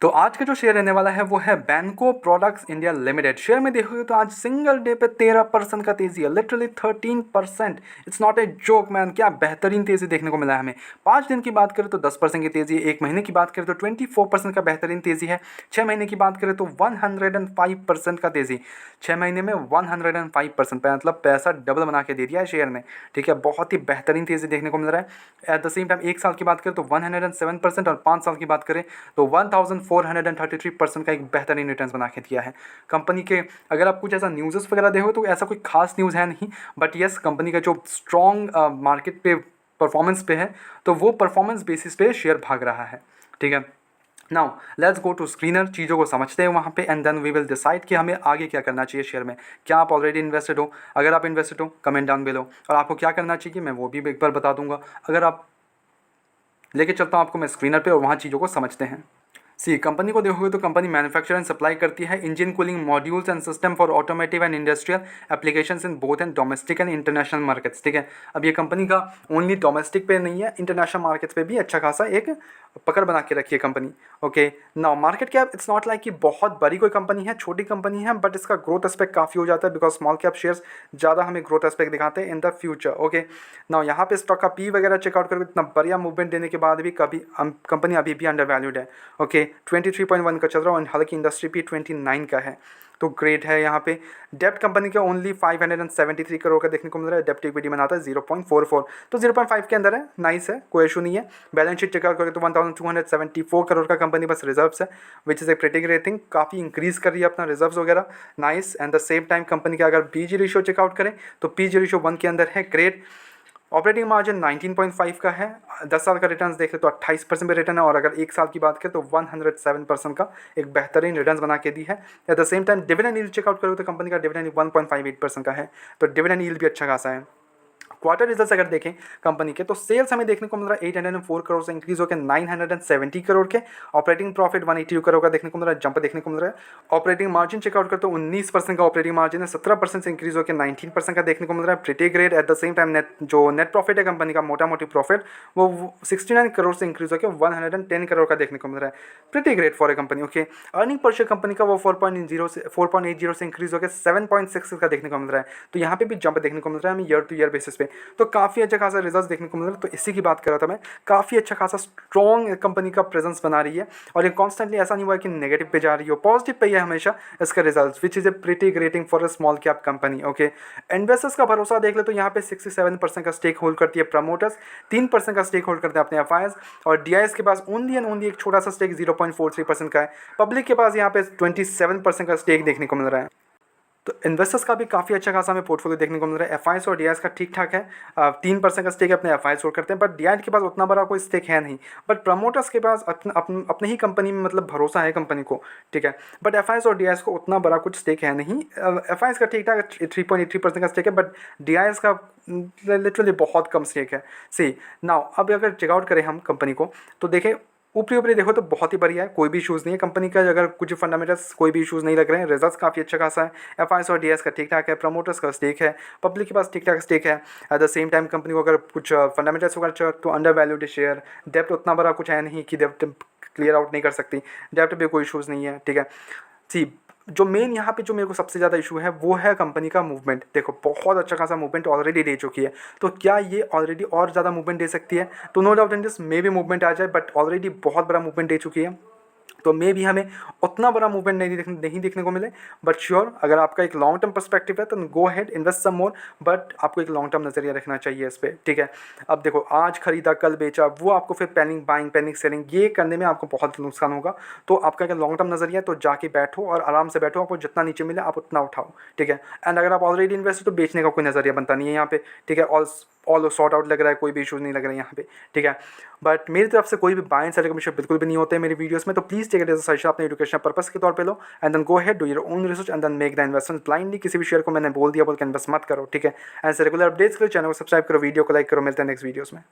तो आज का जो शेयर रहने वाला है वो है बैंको प्रोडक्ट्स इंडिया लिमिटेड। शेयर में देखोगे तो आज सिंगल डे पे 13% का तेजी है, literally 13%। It's not a joke man, क्या बेहतरीन तेजी देखने को मिला है हमें। 5 दिन की बात करें तो 10% की तेजी है, 1 महीने की बात करें तो 24% का बेहतरीन तेजी है, 6 महीने की बात करें तो 105% का तेजी। 6 महीने में 105%, मतलब पैसा डबल बना के दे दिया है शेयर ने। ठीक है, बहुत ही बेहतरीन तेजी देखने को मिल रहा है। एट द सेम टाइम 1 साल की बात करें तो 107% और 5 साल की बात करें तो 1433% का एक बेहतरीन रिटर्न्स बना के दिया है कंपनी के। अगर आप कुछ ऐसा न्यूज़ वगैरह देखो तो ऐसा कोई खास न्यूज़ है नहीं, बट यस कंपनी का जो स्ट्रॉन्ग मार्केट पे परफॉर्मेंस पे है तो वो परफॉर्मेंस बेसिस पे शेयर भाग रहा है। ठीक है, now let's go to screener, चीज़ों को समझते हैं वहाँ पे and then we will decide कि हमें आगे क्या करना चाहिए शेयर में। क्या आप ऑलरेडी इन्वेस्टेड हो? अगर आप इन्वेस्टेड हो कमेंट डाउन बिलो, और आपको क्या करना चाहिए मैं वो भी एक बार बता दूंगा। अगर आप लेके चलता हूँ आपको मैं स्क्रीनर पे और वहाँ चीज़ों को समझते हैं। सी कंपनी को देखोगे तो कंपनी मैन्युफैक्चर एंड सप्लाई करती है engine cooling modules and system for automotive and industrial applications in both and domestic and international markets. ठीक है, अब ये कंपनी का ओनली डोमेस्टिक पे नहीं है, इंटरनेशनल मार्केट्स पे भी अच्छा खासा एक पकड़ बना के रखी है company. Okay, now market cap it's not like कि बहुत बड़ी कोई कंपनी है, छोटी कंपनी है, बट इसका ग्रोथ एस्पेक्ट काफ़ी हो जाता है बिकॉज स्मॉल कैप शेयर्स ज़्यादा हमें ग्रोथ एस्पेक्ट दिखाते हैं in the future. Okay, now यहाँ पे स्टॉक का पी वगैरह चेकआउट करके इतना बढ़िया मूवमेंट देने के बाद भी कभी कंपनी अभी भी अंडर वैल्यूड है। ओके, 23.1 का चल रहा है और हालांकि इंडस्ट्री पी 29 का है, तो ग्रेट है। यहाँ पे डेप्ट कंपनी का ओनली 573 करोड़ का देखने को मिल रहा है, डेप्ट इक्विटी बनाता है 0.44, तो 0.5 के अंदर है, नाइस है, कोई इशू नहीं है। बैलेंस शीट चेकआउट करें तो 1274 करोड़ का कंपनी बस रिजर्व्स है, which is a pretty great thing, काफ़ी इंक्रीज कर रही है अपना रिजर्व्स वगैरह, nice. And the same time company का अगर पीजी रेशियो चेकआउट करें तो पीजी रेशियो 1 के अंदर है, ग्रेट। ऑपरेटिंग मार्जिन 19.5 का है, 10 साल का रिटर्न देख ले तो 28% पे रिटर्न है, और अगर 1 साल की बात करें तो 107% का एक बेहतरीन रिटर्न बना के दी है। At the same time dividend yield checkout करो तो कंपनी का डिविडेंड 1.58% का है, तो डिविडेंड यील्ड भी अच्छा खासा है। क्वार्टर रिजल्ट्स अगर देखें कंपनी के तो सेल्स हमें देखने को मिल रहा है 804 करोड़ से इंक्रीज होकर 970 करोड़ के, ऑपरेटिंग प्रॉफिट 182 करोड़ का देखने को मिल रहा है, जंप देखने को मिल रहा है। ऑपरेटिंग मार्जिन चेकआउट करते तो 19% का ऑपरेटिंग मार्जिन है, 17% से इंक्रीज होकर 19% का देखने को मिल रहा है, pretty great. Eight the same time net profit है कंपनी का, मोटा मोटी प्रॉफिट वो 69 करोड़ से इंक्रीज होकर 110 करोड़ का देखने को मिल रहा है, pretty great for a company. Okay, earning per share company का वो 4.80 से इंक्रीज होकर 7.6 का देखने को मिल रहा है, तो यहाँ पे भी जंप देखने को मिल रहा है हमें ईयर टू ईयर बेसिस पे, तो काफ़ी अच्छा खासा रिजल्ट देखने को मिल रहा है। तो इसी की बात कर रहा था मैं, काफ़ी अच्छा खासा स्ट्रॉन्ग कंपनी का प्रेजेंस बना रही है, और ये कॉन्स्टेंटली ऐसा नहीं हुआ कि नेगेटिव पे जा रही हो, पॉजिटिव पे है हमेशा इसका result, which is a pretty grating for a small cap company. Okay, investors का भरोसा देख ले तो यहाँ पे 67% का स्टेक होल्ड करती है प्रमोटर्स, 3% का स्टेक होल्ड करते हैं अपने एफआईआईज, और डीआईएस के पास ओनली एंड ओनली एक छोटा सा स्टेक 0.43% का है। पब्लिक के पास यहाँ पे 27% का स्टेक देखने को मिल रहा है। तो इन्वेस्टर्स का भी काफ़ी अच्छा खासा हमें पोर्टफोलियो देखने को मिल रहा है। एफआईआईस और डीआईएस का ठीक ठाक है, 3% का स्टेक अपने एफआईआईस होल्ड करते हैं, बट डीआईएस के पास उतना बड़ा कोई स्टेक है नहीं, बट प्रमोटर्स के पास अपने ही कंपनी में मतलब भरोसा है कंपनी को। ठीक है, बट एफआईआईस और डीआईएस को उतना बड़ा कुछ स्टेक है नहीं। एफआईआईस का ठीक ठाक 3.83% का स्टेक है, बट डीआईएस का लिटरली बहुत कम स्टेक है। सी नाउ अब अगर चेकआउट करें हम कंपनी को तो देखें ऊपरी ऊपरी देखो तो बहुत ही बढ़िया है, कोई भी इशूज़ नहीं है कंपनी का, अगर कुछ फंडामेंटल्स कोई भी इशूज़ नहीं लग रहे हैं, रिजल्ट्स काफ़ी अच्छा खासा है। एफआईआईस और डीएस का ठीक ठाक है, प्रमोटर्स का स्टेक है, पब्लिक के पास ठीक ठाक स्टेक है। At the same time company को अगर कुछ फंडामेंटल्स वगैरह तो अंडर वैल्यूड शेयर, डेप्ट उतना बड़ा कुछ है नहीं कि डेप्ट क्लियर आउट नहीं कर सकती, डेप्ट पे कोई इशूज़ नहीं है। ठीक है, सी जो मेन यहाँ पे जो मेरे को सबसे ज़्यादा इशू है वो है कंपनी का मूवमेंट। देखो बहुत अच्छा खासा मूवमेंट ऑलरेडी दे चुकी है, तो क्या ये ऑलरेडी और ज़्यादा मूवमेंट दे सकती है? तो नो डाउट इन दिस मे भी मूवमेंट आ जाए, बट ऑलरेडी बहुत बड़ा मूवमेंट दे चुकी है, तो मे भी हमें उतना बड़ा मूवमेंट नहीं देखने को मिले। बट श्योर अगर आपका एक लॉन्ग टर्म पर्सपेक्टिव है तो go ahead invest some more, but आपको एक लॉन्ग टर्म नज़रिया रखना चाहिए इस पर। ठीक है, अब देखो आज खरीदा कल बेचा, वो आपको फिर पैनिक बाइंग पैनिक सेलिंग ये करने में आपको बहुत नुकसान होगा। तो आपका अगर लॉन्ग टर्म नज़रिया है तो जाके बैठो और आराम से बैठो, आपको जितना नीचे मिले आप उतना उठाओ। ठीक है, एंड अगर आप ऑलरेडी इन्वेस्ट हो तो बेचने का कोई नज़रिया बनता नहीं है यहाँ पे। ठीक है, ऑल सॉर्ट आउट लग रहा है, कोई भी इशूज़ नहीं लग रहा है यहाँ पे। ठीक है, बट मेरी तरफ से कोई भी बाय एंड सेल कमीशन बिल्कुल भी नहीं होते हैं मेरी वीडियोस में, तो please take it as a suggestion, अपने एजुकेशन पर्पस के तौर पे लो, and then go ahead do your own research and then make the investment. Blindly किसी भी शेयर को मैंने बोल दिया बोल के इन्वेस्ट मत करो। ठीक है, ऐसे रेगुलर अपडेट्स के लिए चैनल को सब्सक्राइब करो, वीडियो को लाइक करो, मिलते हैं नेक्स्ट वीडियोस में।